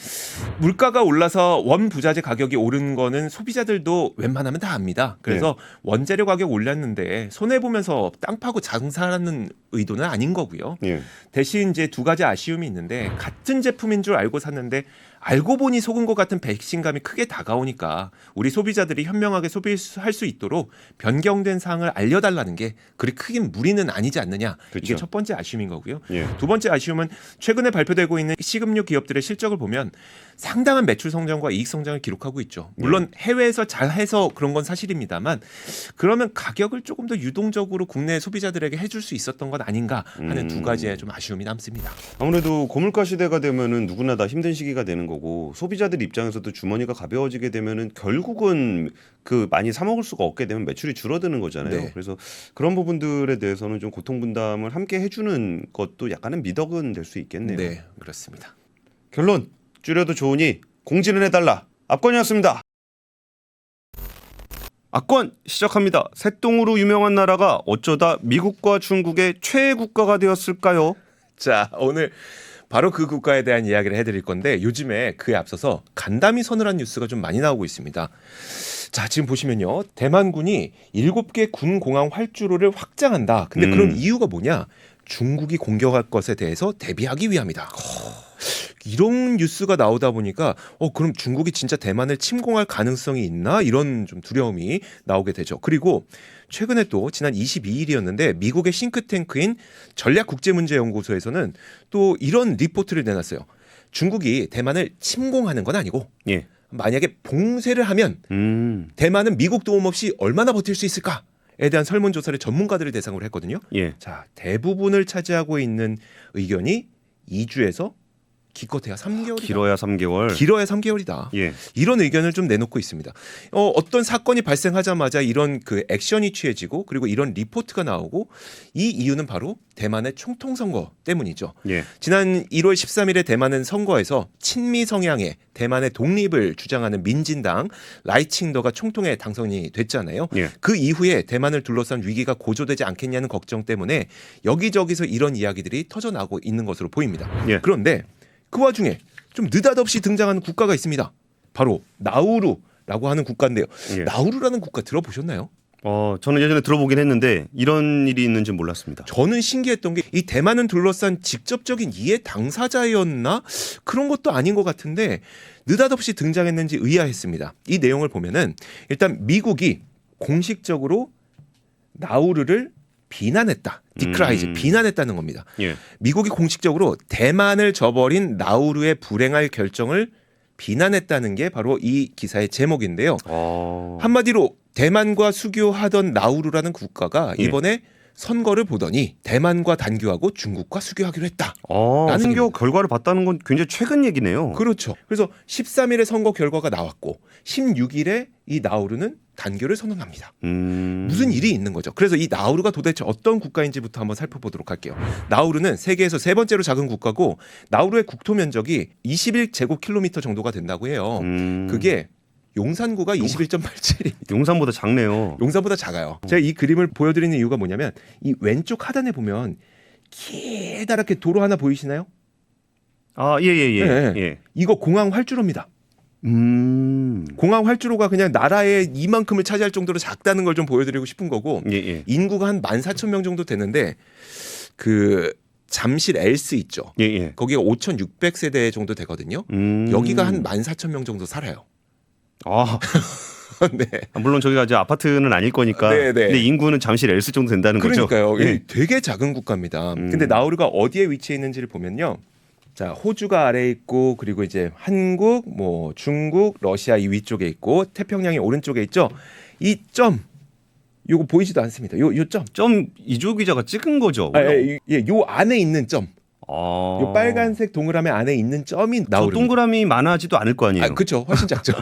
물가가 올라서 원부자재 가격이 오른 거는 소비자들도 웬만하면 다 압니다. 그래서 원재료 가격 올렸는데 손해 보면서 땅 파고 장사하는 의도는 아닌 거고요. 예. 대신 이제 두 가지 아쉬움이 있는데 같은 제품인 줄 알고 샀는데 알고 보니 속은 것 같은 배신감이 크게 다가오니까 우리 소비자들이 현명하게 소비할 수 있도록 변경된 사항을 알려달라는 게 그리 크긴 무리는 아니지 않느냐. 이게 그렇죠. 첫 번째 아쉬움인 거고요. 예. 두 번째 아쉬움은 최근에 발표되고 있는 식음료 기업들의 실적을 보면 상당한 매출 성장과 이익 성장을 기록하고 있죠. 물론 해외에서 잘해서 그런 건 사실입니다만 그러면 가격을 조금 더 유동적으로 국내 소비자들에게 해줄 수 있었던 건 아닌가 하는 두 가지의 좀 아쉬움이 남습니다. 아무래도 고물가 시대가 되면은 누구나 다 힘든 시기가 되는 거고 소비자들 입장에서도 주머니가 가벼워지게 되면은 결국은 그 많이 사 먹을 수가 없게 되면 매출이 줄어드는 거잖아요. 네. 그래서 그런 부분들에 대해서는 좀 고통 분담을 함께 해주는 것도 약간은 미덕은 될 수 있겠네요. 네, 그렇습니다. 결론 줄여도 좋으니 공지는 해달라. 압권이었습니다. 압권 시작합니다. 새똥으로 유명한 나라가 어쩌다 미국과 중국의 최애 국가가 되었을까요? 자, 오늘 바로 그 국가에 대한 이야기를 해드릴 건데 요즘에 그에 앞서서 간담이 서늘한 뉴스가 좀 많이 나오고 있습니다. 자, 지금 보시면요. 대만군이 7개 군 공항 활주로를 확장한다. 근데 그런 이유가 뭐냐? 중국이 공격할 것에 대해서 대비하기 위함이다. 이런 뉴스가 나오다 보니까 그럼 중국이 진짜 대만을 침공할 가능성이 있나? 이런 좀 두려움이 나오게 되죠. 그리고 최근에 또 지난 22일이었는데 미국의 싱크탱크인 전략국제문제연구소에서는 또 이런 리포트를 내놨어요. 중국이 대만을 침공하는 건 아니고 예. 만약에 봉쇄를 하면 대만은 미국 도움 없이 얼마나 버틸 수 있을까에 대한 설문조사를 전문가들을 대상으로 했거든요. 예. 자, 대부분을 차지하고 있는 의견이 2주에서 기껏해야 3개월이다. 길어야 3개월. 길어야 3개월이다. 예. 이런 의견을 좀 내놓고 있습니다. 어떤 사건이 발생하자마자 이런 그 액션이 취해지고 그리고 이런 리포트가 나오고 이 이유는 바로 대만의 총통 선거 때문이죠. 예. 지난 1월 13일에 대만은 선거에서 친미 성향의 대만의 독립을 주장하는 민진당 라이칭더가 총통에 당선이 됐잖아요. 예. 그 이후에 대만을 둘러싼 위기가 고조되지 않겠냐는 걱정 때문에 여기저기서 이런 이야기들이 터져나오고 있는 것으로 보입니다. 예. 그런데 그 와중에 좀 느닷없이 등장하는 국가가 있습니다. 바로 나우루라고 하는 국가인데요. 예. 나우루라는 국가 들어보셨나요? 저는 예전에 들어보긴 했는데 이런 일이 있는지 몰랐습니다. 저는 신기했던 게 이 대만을 둘러싼 직접적인 이해 당사자였나 그런 것도 아닌 것 같은데 느닷없이 등장했는지 의아했습니다. 이 내용을 보면은 일단 미국이 공식적으로 나우루를 비난했다. 디크라이즈 비난했다는 겁니다. 예. 미국이 공식적으로 대만을 저버린 나우루의 불행할 결정을 비난했다는 게 바로 이 기사의 제목인데요. 한마디로 대만과 수교하던 나우루라는 국가가 이번에 선거를 보더니 대만과 단교하고 중국과 수교하기로 했다. 라는 선교 얘기입니다. 결과를 봤다는 건 굉장히 최근 얘기네요. 그렇죠. 그래서 13일에 선거 결과가 나왔고 16일에 이 나우루는 단교를 선언합니다. 무슨 일이 있는 거죠. 그래서 이 나우루가 도대체 어떤 국가인지부터 한번 살펴보도록 할게요. 나우루는 세계에서 세 번째로 작은 국가고 나우루의 국토 면적이 21제곱킬로미터 정도가 된다고 해요. 그게 용산구가 21.87입니다. 용산보다 작네요. 용산보다 작아요. 제가 이 그림을 보여드리는 이유가 뭐냐면 이 왼쪽 하단에 보면 기다랗게 도로 하나 보이시나요? 예예예. 네. 예. 이거 공항 활주로입니다. 공항 활주로가 그냥 나라의 이만큼을 차지할 정도로 작다는 걸 좀 보여드리고 싶은 거고 예. 인구가 한 14,000명 정도 되는데 그 잠실 엘스 있죠. 예. 거기가 5,600세대 정도 되거든요. 여기가 한 14,000명 정도 살아요. 네. 물론 저기가 이제 아파트는 아닐 거니까. 네. 근데 인구는 잠실 엘스 정도 된다는 거죠. 그러니까요. 예. 되게 작은 국가입니다. 근데 나우루가 어디에 위치해 있는지를 보면요. 자, 호주가 아래에 있고 그리고 이제 한국, 뭐 중국, 러시아 이 위쪽에 있고 태평양이 오른쪽에 있죠. 이 점 요거 보이지도 않습니다. 요 점. 좀 이조 기자가 찍은 거죠. 요 안에 있는 점. 요 요 빨간색 동그라미 안에 있는 점이 저 나우루. 동그라미 많아지도 않을 거 아니에요. 그렇죠. 훨씬 작죠.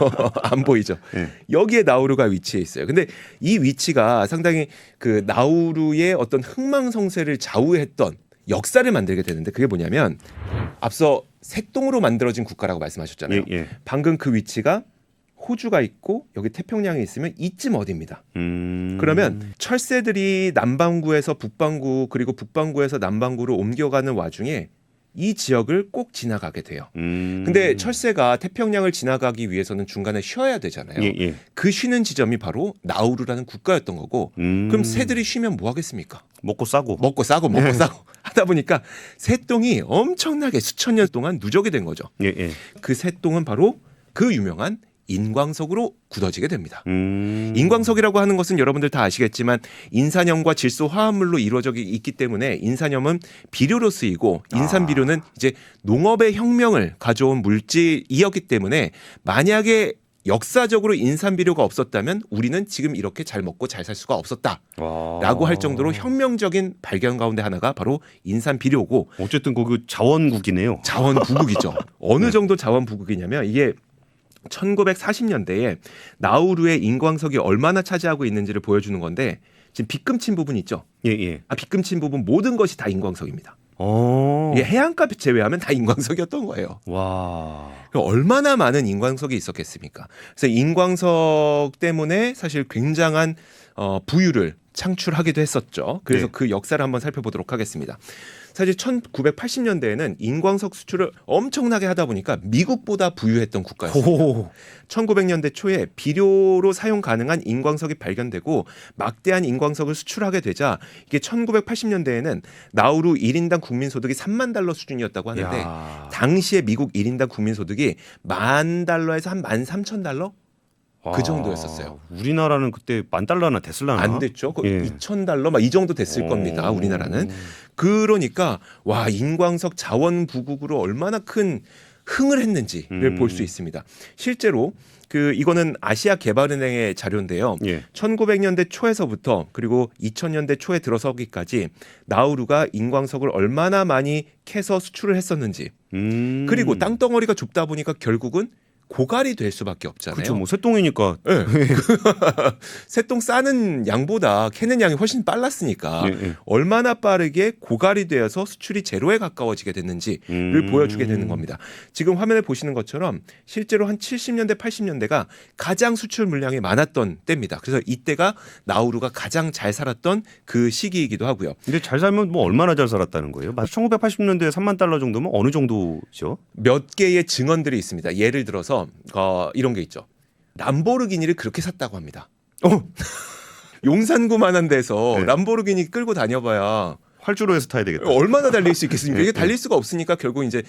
안 보이죠. 네. 여기에 나우루가 위치해 있어요. 근데 이 위치가 상당히 그 나우루의 어떤 흥망성쇠를 좌우했던 역사를 만들게 되는데 그게 뭐냐면 앞서 새똥으로 만들어진 국가라고 말씀하셨잖아요. 예. 방금 그 위치가 호주가 있고 여기 태평양에 있으면 이쯤 어디입니다. 그러면 철새들이 남반구에서 북반구 그리고 북반구에서 남반구로 옮겨가는 와중에 이 지역을 꼭 지나가게 돼요. 근데 철새가 태평양을 지나가기 위해서는 중간에 쉬어야 되잖아요. 예. 그 쉬는 지점이 바로 나우루라는 국가였던 거고 그럼 새들이 쉬면 뭐 하겠습니까? 먹고 싸고. 먹고 싸고 하다 보니까 새똥이 엄청나게 수천 년 동안 누적이 된 거죠. 예. 그 새똥은 바로 그 유명한 인광석으로 굳어지게 됩니다. 인광석이라고 하는 것은 여러분들 다 아시겠지만 인산염과 질소 화합물로 이루어져 있기 때문에 인산염은 비료로 쓰이고 인산비료는 이제 농업의 혁명을 가져온 물질이었기 때문에 만약에 역사적으로 인산비료가 없었다면 우리는 지금 이렇게 잘 먹고 잘 살 수가 없었다라고 할 정도로 혁명적인 발견 가운데 하나가 바로 인산비료고 어쨌든 거기 자원국이네요. 자원부국이죠. 어느 정도 자원부국이냐면 이게 1940년대에 나우루의 인광석이 얼마나 차지하고 있는지를 보여주는 건데 지금 빗금친 부분 있죠? 예. 빗금친 부분 모든 것이 다 인광석입니다. 이게 해안가 제외하면 다 인광석이었던 거예요. 와. 얼마나 많은 인광석이 있었겠습니까? 그래서 인광석 때문에 사실 굉장한 부유를 창출하기도 했었죠. 그래서 네. 그 역사를 한번 살펴보도록 하겠습니다. 사실 1980년대에는 인광석 수출을 엄청나게 하다 보니까 미국보다 부유했던 국가였습니다. 1900년대 초에 비료로 사용 가능한 인광석이 발견되고 막대한 인광석을 수출하게 되자 이게 1980년대에는 나우루 1인당 국민소득이 3만 달러 수준이었다고 하는데 당시에 미국 1인당 국민소득이 $10,000에서 한 13,000달러? 그 정도였었어요. 우리나라는 그때 $10,000나 됐을라나? 안 됐죠. 예. 2,000달러 막 이 정도 됐을 겁니다. 우리나라는. 그러니까 와 인광석 자원부국으로 얼마나 큰 흥을 했는지를 볼 수 있습니다. 실제로 이거는 아시아개발은행의 자료인데요. 예. 1900년대 초에서부터 그리고 2000년대 초에 들어서기까지 나우루가 인광석을 얼마나 많이 캐서 수출을 했었는지 그리고 땅덩어리가 좁다 보니까 결국은 고갈이 될 수밖에 없잖아요. 그렇죠. 뭐 새똥이니까. 네. 새똥 싸는 양보다 캐는 양이 훨씬 빨랐으니까 예. 얼마나 빠르게 고갈이 되어서 수출이 제로에 가까워지게 됐는지를 보여주게 되는 겁니다. 지금 화면에 보시는 것처럼 실제로 한 70년대, 80년대가 가장 수출 물량이 많았던 때입니다. 그래서 이때가 나우루가 가장 잘 살았던 그 시기이기도 하고요. 근데 잘 살면 뭐 얼마나 잘 살았다는 거예요? 1980년대에 $30,000 정도면 어느 정도죠? 몇 개의 증언들이 있습니다. 예를 들어서 이런 게 있죠. 람보르기니를 그렇게 샀다고 합니다. 용산구만한 데서 네. 람보르기니 끌고 다녀봐야 활주로에서 타야 되겠다. 얼마나 달릴 수 있겠습니까? 이게 네. 달릴 수가 없으니까 결국 이제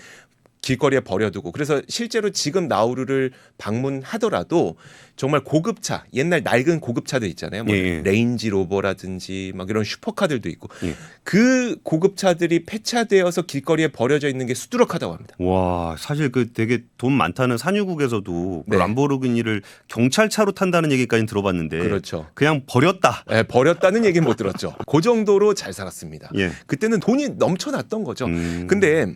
길거리에 버려두고 그래서 실제로 지금 나우루를 방문하더라도 정말 고급차 옛날 낡은 고급차들 있잖아요. 뭐 예. 레인지 로버라든지 막 이런 슈퍼카들도 있고 예. 그 고급차들이 폐차되어서 길거리에 버려져 있는 게 수두룩하다고 합니다. 와, 사실 그 되게 돈 많다는 산유국에서도 그 네. 람보르기니를 경찰차로 탄다는 얘기까지는 들어봤는데 그렇죠. 그냥 버렸다. 네, 버렸다는 얘기는 못 들었죠. 그 정도로 잘 살았습니다. 예. 그때는 돈이 넘쳐났던 거죠. 음. 근데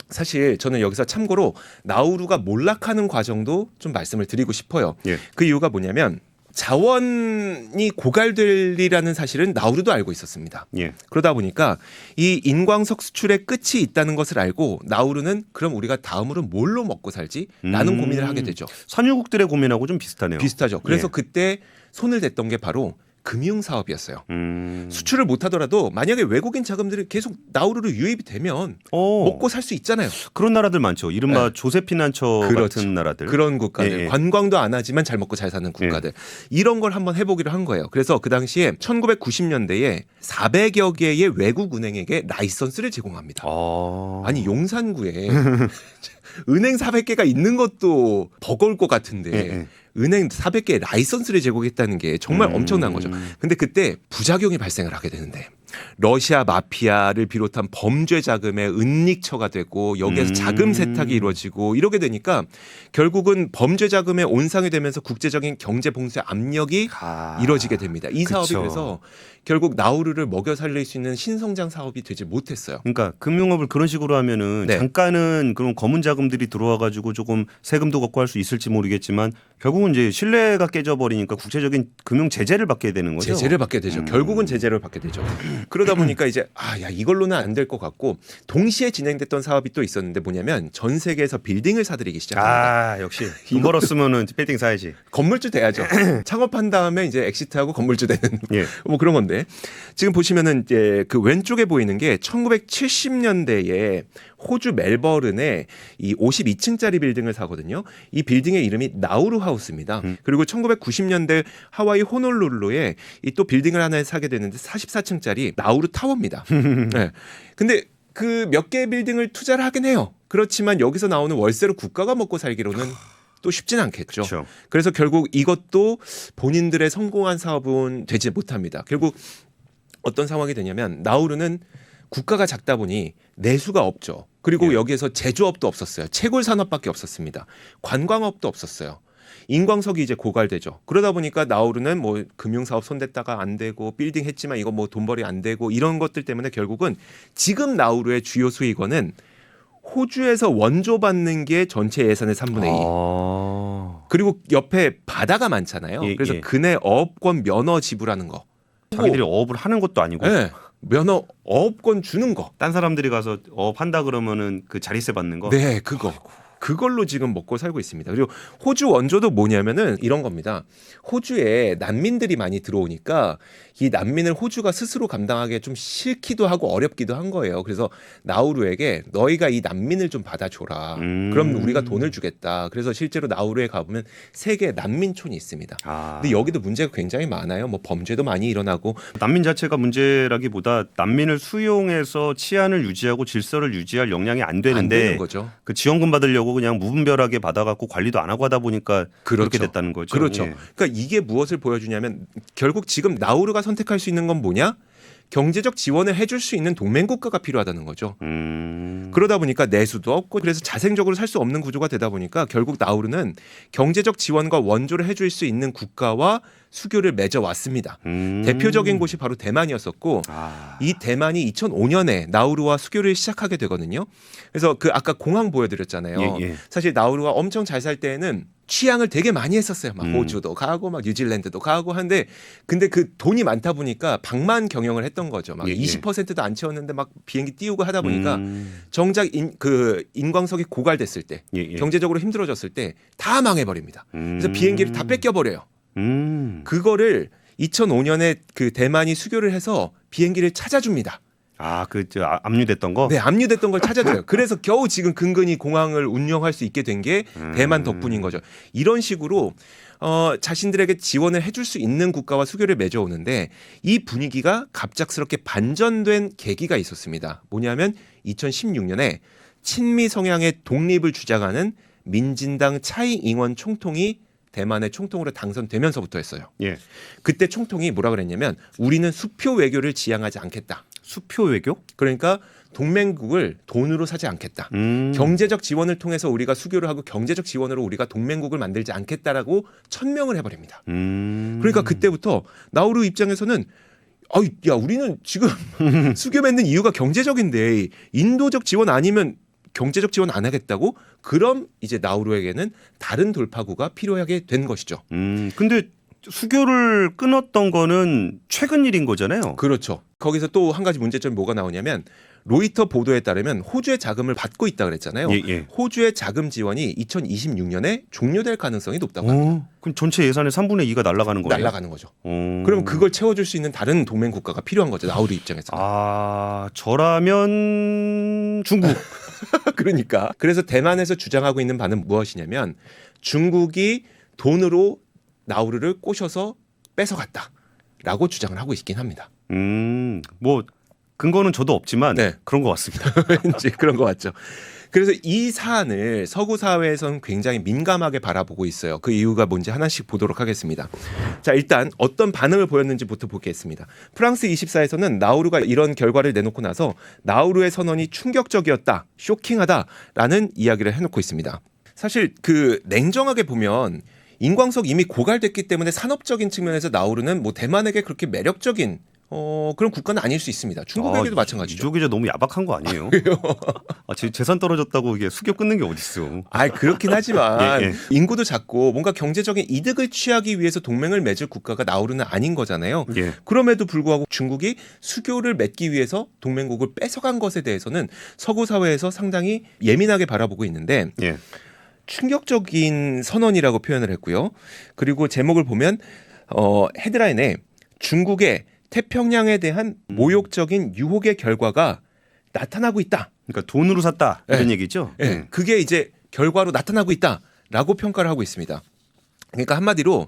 사실 저는 여기서 참고로 나우루가 몰락하는 과정도 좀 말씀을 드리고 싶어요. 예. 그 이유가 뭐냐면 자원이 고갈되리라는 사실은 나우루도 알고 있었습니다. 예. 그러다 보니까 이 인광석 수출의 끝이 있다는 것을 알고 나우루는 그럼 우리가 다음으로 뭘로 먹고 살지라는 고민을 하게 되죠. 산유국들의 고민하고 좀 비슷하네요. 비슷하죠. 그래서 예. 그때 손을 댔던 게 바로 금융 사업이었어요. 음. 수출을 못하더라도 만약에 외국인 자금들이 계속 나우루로 유입이 되면 먹고 살 수 있잖아요. 그런 나라들 많죠. 이른바 네. 조세피난처 그렇죠. 같은 나라들. 그런 국가들 예, 예. 관광도 안 하지만 잘 먹고 잘 사는 국가들 이런 걸 한번 해보기로 한 거예요. 그래서 그 당시에 1990년대에 400여 개의 외국 은행에게 라이선스를 제공합니다. 아니 용산구에 은행 400개가 있는 것도 버거울 것 같은데 예. 은행 400개의 라이선스를 제공했다는 게 정말 엄청난 거죠. 근데 그때 부작용이 발생을 하게 되는데 러시아 마피아를 비롯한 범죄 자금의 은닉처가 되고 여기에서 자금 세탁이 이루어지고 이러게 되니까 결국은 범죄 자금의 온상이 되면서 국제적인 경제 봉쇄 압력이 이루어지게 됩니다. 이 사업이 그쵸. 그래서 결국 나우루를 먹여 살릴 수 있는 신성장 사업이 되지 못했어요. 그러니까 금융업을 그런 식으로 하면은 네. 잠깐은 그런 검은 자금들이 들어와 가지고 조금 세금도 걷고 할 수 있을지 모르겠지만 결국은 이제 신뢰가 깨져버리니까 국제적인 금융 제재를 받게 되는 거죠. 제재를 받게 되죠. 결국은 제재를 받게 되죠. 그러다 보니까 이제 야 이걸로는 안 될 것 같고 동시에 진행됐던 사업이 또 있었는데 뭐냐면 전 세계에서 빌딩을 사들이기 시작합니다. 아, 역시 돈 벌었으면은 빌딩 사야지. 건물주 돼야죠. 창업한 다음에 이제 엑시트하고 건물주 되는 예. 뭐 그런 건데 지금 보시면은 이제 그 왼쪽에 보이는 게 1970년대에 호주 멜버른에 이 52층짜리 빌딩을 사거든요. 이 빌딩의 이름이 나우루 하우스입니다. 그리고 1990년대 하와이 호놀룰루에 이 또 빌딩을 하나 사게 되는데 44층짜리 나우루 타워입니다. 네. 근데 그 몇 개의 빌딩을 투자를 하긴 해요. 그렇지만 여기서 나오는 월세로 국가가 먹고 살기로는 또 쉽진 않겠죠. 그렇죠. 그래서 결국 이것도 본인들의 성공한 사업은 되지 못합니다. 결국 어떤 상황이 되냐면 나우루는 국가가 작다 보니 내수가 없죠. 그리고 예. 여기에서 제조업도 없었어요. 채굴 산업밖에 없었습니다. 관광업도 없었어요. 인광석이 이제 고갈되죠. 그러다 보니까 나우루는 뭐 금융사업 손댔다가 안 되고 빌딩 했지만 이거 뭐 돈벌이 안 되고 이런 것들 때문에 결국은 지금 나우루의 주요 수익원은 호주에서 원조 받는 게 전체 예산의 3분의 2. 그리고 옆에 바다가 많잖아요. 예, 그래서 예. 그네 어업권 면허 지불하는 거. 자기들이 어업을 하는 것도 아니고 네, 면허 어업권 주는 거. 딴 사람들이 가서 어업한다 그러면은 그 자리세 받는 거. 네, 그거. 그걸로 지금 먹고 살고 있습니다. 그리고 호주 원조도 뭐냐면은 이런 겁니다. 호주에 난민들이 많이 들어오니까 이 난민을 호주가 스스로 감당하기 좀 싫기도 하고 어렵기도 한 거예요. 그래서 나우루에게 너희가 이 난민을 좀 받아줘라. 그럼 우리가 돈을 주겠다. 그래서 실제로 나우루에 가보면 세계 난민촌이 있습니다. 근데 여기도 문제가 굉장히 많아요. 뭐 범죄도 많이 일어나고 난민 자체가 문제라기보다 난민을 수용해서 치안을 유지하고 질서를 유지할 역량이 안 안 되는데 되는 거죠. 그 지원금 받으려고 그냥 무분별하게 받아갖고 관리도 안 하고 하다 보니까 그렇게 됐다는 거죠. 그렇죠. 예. 그러니까 이게 무엇을 보여주냐면 결국 지금 나우루가 선택할 수 있는 건 뭐냐? 경제적 지원을 해줄 수 있는 동맹 국가가 필요하다는 거죠. 그러다 보니까 내수도 없고 그래서 자생적으로 살 수 없는 구조가 되다 보니까 결국 나우루는 경제적 지원과 원조를 해줄 수 있는 국가와 수교를 맺어왔습니다. 대표적인 곳이 바로 대만이었었고 이 대만이 2005년에 나우루와 수교를 시작하게 되거든요. 그래서 그 아까 공항 보여드렸잖아요. 예, 예. 사실 나우루가 엄청 잘 살 때에는 취향을 되게 많이 했었어요. 막 호주도 가고 막 뉴질랜드도 가고 한데 근데 그 돈이 많다 보니까 방만 경영을 했던 거죠. 막 예, 예. 20%도 안 채웠는데 막 비행기 띄우고 하다 보니까 정작 그 인광석이 고갈됐을 때 예, 예. 경제적으로 힘들어졌을 때 다 망해버립니다. 그래서 비행기를 다 뺏겨버려요. 그거를 2005년에 그 대만이 수교를 해서 비행기를 찾아줍니다. 압류됐던 거? 네, 압류됐던 걸 찾아줘요. 그래서 겨우 지금 근근히 공항을 운영할 수 있게 된 게 대만 덕분인 거죠. 이런 식으로 자신들에게 지원을 해줄 수 있는 국가와 수교를 맺어오는데 이 분위기가 갑작스럽게 반전된 계기가 있었습니다. 뭐냐면 2016년에 친미 성향의 독립을 주장하는 민진당 차이잉원 총통이 대만의 총통으로 당선되면서부터였어요. 예. 그때 총통이 뭐라 그랬냐면 우리는 수표 외교를 지향하지 않겠다. 수표 외교? 그러니까 동맹국을 돈으로 사지 않겠다. 경제적 지원을 통해서 우리가 수교를 하고 경제적 지원으로 우리가 동맹국을 만들지 않겠다라고 천명을 해버립니다. 그러니까 그때부터 나우루 입장에서는 야 우리는 지금 수교 맺는 이유가 경제적인데 인도적 지원 아니면 경제적 지원 안 하겠다고? 그럼 이제 나우루에게는 다른 돌파구가 필요하게 된 것이죠. 근데 수교를 끊었던 거는 최근 일인 거잖아요. 그렇죠. 거기서 또 한 가지 문제점이 뭐가 나오냐면 로이터 보도에 따르면 호주의 자금을 받고 있다 그랬잖아요. 예. 호주의 자금 지원이 2026년에 종료될 가능성이 높다고 합니다. 그럼 전체 예산의 3분의 2가 날아가는 거예요? 날아가는 거죠. 그럼 그걸 채워줄 수 있는 다른 동맹 국가가 필요한 거죠. 나우루 입장에서. 저라면 중국. 그러니까. 그래서 대만에서 주장하고 있는 바는 무엇이냐면 중국이 돈으로 나우루를 꼬셔서 뺏어갔다라고 주장을 하고 있긴 합니다. 뭐 근거는 저도 없지만 네. 그런 것 같습니다. 왠지 그런 것 같죠. 그래서 이 사안을 서구 사회에서는 굉장히 민감하게 바라보고 있어요. 그 이유가 뭔지 하나씩 보도록 하겠습니다. 자, 일단 어떤 반응을 보였는지부터 보겠습니다. 프랑스 24에서는 나우루가 이런 결과를 내놓고 나서 나우루의 선언이 충격적이었다, 쇼킹하다라는 이야기를 해놓고 있습니다. 사실 냉정하게 보면 인광석 이미 고갈됐기 때문에 산업적인 측면에서 나우루는 뭐 대만에게 그렇게 매력적인 그런 국가는 아닐 수 있습니다. 중국에게도 마찬가지죠. 이쪽 기자 너무 야박한 거 아니에요? 재산 떨어졌다고 이게 수교 끊는 게 어딨어? 그렇긴 하지만 예. 인구도 작고 뭔가 경제적인 이득을 취하기 위해서 동맹을 맺을 국가가 나우루는 아닌 거잖아요. 예. 그럼에도 불구하고 중국이 수교를 맺기 위해서 동맹국을 뺏어간 것에 대해서는 서구 사회에서 상당히 예민하게 바라보고 있는데 예. 충격적인 선언이라고 표현을 했고요. 그리고 제목을 보면 헤드라인에 중국의 태평양에 대한 모욕적인 유혹의 결과가 나타나고 있다. 그러니까 돈으로 샀다 이런 네. 얘기죠. 네. 그게 이제 결과로 나타나고 있다라고 평가를 하고 있습니다. 그러니까 한마디로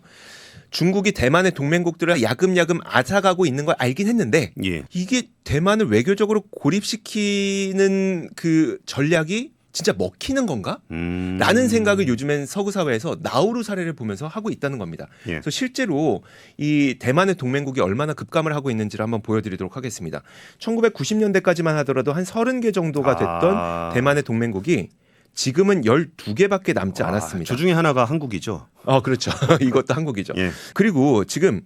중국이 대만의 동맹국들을 야금야금 앗아가고 있는 걸 알긴 했는데 예. 이게 대만을 외교적으로 고립시키는 그 전략이 진짜 먹히는 건가? 라는 생각을 요즘엔 서구 사회에서 나우루 사례를 보면서 하고 있다는 겁니다. 예. 그래서 실제로 이 대만의 동맹국이 얼마나 급감을 하고 있는지를 한번 보여드리도록 하겠습니다. 1990년대까지만 하더라도 한 30개 정도가 됐던 대만의 동맹국이 지금은 12개밖에 남지 않았습니다. 저 중에 하나가 한국이죠. 그렇죠. 이것도 한국이죠. 예. 그리고 지금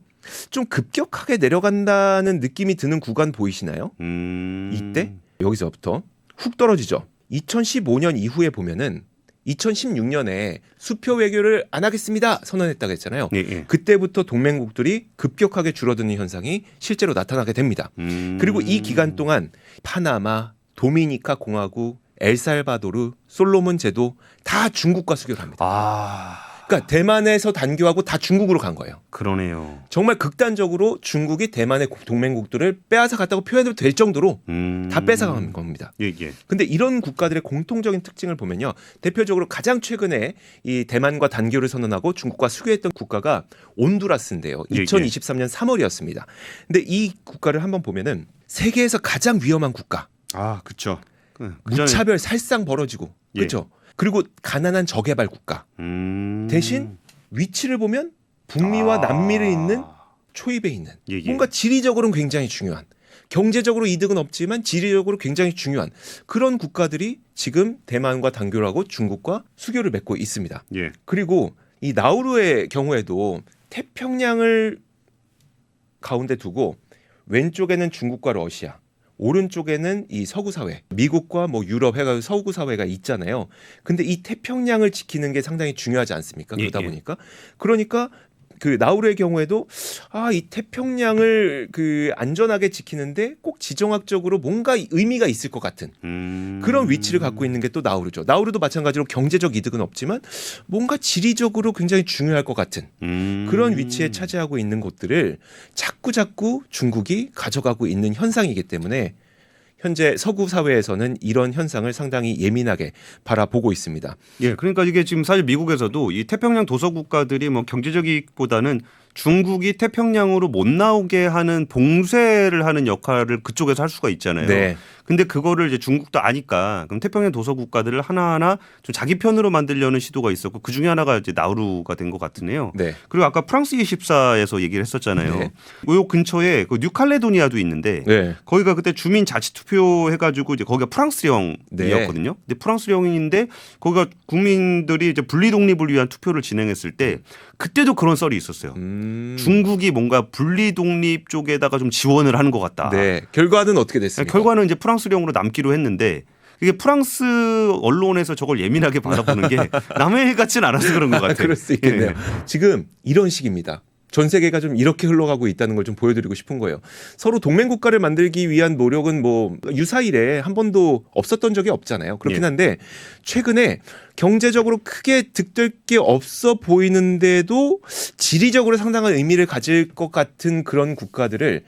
좀 급격하게 내려간다는 느낌이 드는 구간 보이시나요? 이때 여기서부터 훅 떨어지죠. 2015년 이후에 보면은 2016년에 수표 외교를 안 하겠습니다 선언했다고 했잖아요. 예. 그때부터 동맹국들이 급격하게 줄어드는 현상이 실제로 나타나게 됩니다. 그리고 이 기간 동안 파나마, 도미니카 공화국, 엘살바도르, 솔로몬 제도 다 중국과 수교를 합니다. 그러니까 대만에서 단교하고 다 중국으로 간 거예요. 그러네요. 정말 극단적으로 중국이 대만의 동맹국들을 빼앗아 갔다고 표현해도 될 정도로 다 뺏어간 겁니다. 예. 근데 이런 국가들의 공통적인 특징을 보면요. 대표적으로 가장 최근에 이 대만과 단교를 선언하고 중국과 수교했던 국가가 온두라스인데요. 2023년 3월이었습니다. 근데 이 국가를 한번 보면은 세계에서 가장 위험한 국가. 그렇죠. 무차별 살상 벌어지고. 그렇죠. 그리고 가난한 저개발 국가. 대신 위치를 보면 북미와 남미를 잇는 초입에 있는 뭔가 지리적으로는 굉장히 중요한 경제적으로 이득은 없지만 지리적으로 굉장히 중요한 그런 국가들이 지금 대만과 단교를 하고 중국과 수교를 맺고 있습니다. 예. 그리고 이 나우루의 경우에도 태평양을 가운데 두고 왼쪽에는 중국과 러시아 오른쪽에는 이 서구 사회, 미국과 뭐 유럽 해가 서구 사회가 있잖아요. 근데 이 태평양을 지키는 게 상당히 중요하지 않습니까? 그러다 보니까 그러니까 그 나우루의 경우에도 이 태평양을 안전하게 지키는데 꼭 지정학적으로 뭔가 의미가 있을 것 같은 그런 위치를 갖고 있는 게 또 나우루죠. 나우루도 마찬가지로 경제적 이득은 없지만 뭔가 지리적으로 굉장히 중요할 것 같은 그런 위치에 차지하고 있는 곳들을 자꾸 중국이 가져가고 있는 현상이기 때문에 현재 서구 사회에서는 이런 현상을 상당히 예민하게 바라보고 있습니다. 예, 그러니까 이게 지금 사실 미국에서도 이 태평양 도서 국가들이 뭐 경제적 이익보다는 중국이 태평양으로 못 나오게 하는 봉쇄를 하는 역할을 그쪽에서 할 수가 있잖아요. 네. 근데 그거를 이제 중국도 아니까 그럼 태평양 도서 국가들을 하나하나 좀 자기 편으로 만들려는 시도가 있었고 그 중에 하나가 이제 나우루가 된 것 같으네요. 네. 그리고 아까 프랑스 24에서 얘기를 했었잖아요. 네. 요 근처에 그 뉴칼레도니아도 있는데 네. 거기가 그때 주민 자치 투표 해가지고 이제 거기가 프랑스령이었거든요. 근데 프랑스령인데 거기가 국민들이 이제 분리 독립을 위한 투표를 진행했을 때 그때도 그런 썰이 있었어요. 중국이 뭔가 분리 독립 쪽에다가 좀 지원을 하는 것 같다. 네. 결과는 어떻게 됐습니까? 결과는 이제 프랑스령으로 남기로 했는데 이게 프랑스 언론에서 저걸 예민하게 바라보는 게 남의 일 같지는 않아서 그런 것 같아요. 그럴 수 있겠네요. 예. 지금 이런 식입니다. 전 세계가 좀 이렇게 흘러가고 있다는 걸 좀 보여드리고 싶은 거예요. 서로 동맹 국가를 만들기 위한 노력은 뭐 유사일에 한 번도 없었던 적이 없잖아요. 그렇긴 예. 한데 최근에 경제적으로 크게 득될 게 없어 보이는데도 지리적으로 상당한 의미를 가질 것 같은 그런 국가들을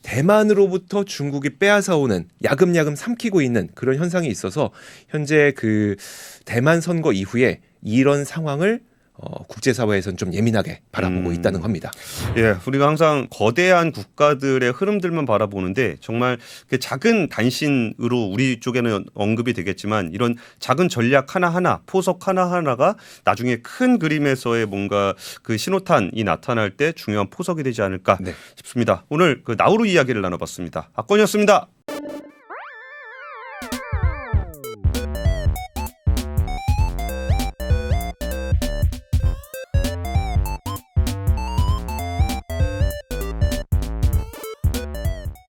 대만으로부터 중국이 빼앗아오는 야금야금 삼키고 있는 그런 현상이 있어서 현재 그 대만 선거 이후에 이런 상황을 국제사회에서는 좀 예민하게 바라보고 있다는 겁니다. 예, 우리가 항상 거대한 국가들의 흐름들만 바라보는데 정말 작은 단신으로 우리 쪽에는 언급이 되겠지만 이런 작은 전략 하나하나, 포석 하나하나가 나중에 큰 그림에서의 뭔가 그 신호탄이 나타날 때 중요한 포석이 되지 않을까 네. 싶습니다. 오늘 그 나우루 이야기를 나눠봤습니다. 박건이었습니다.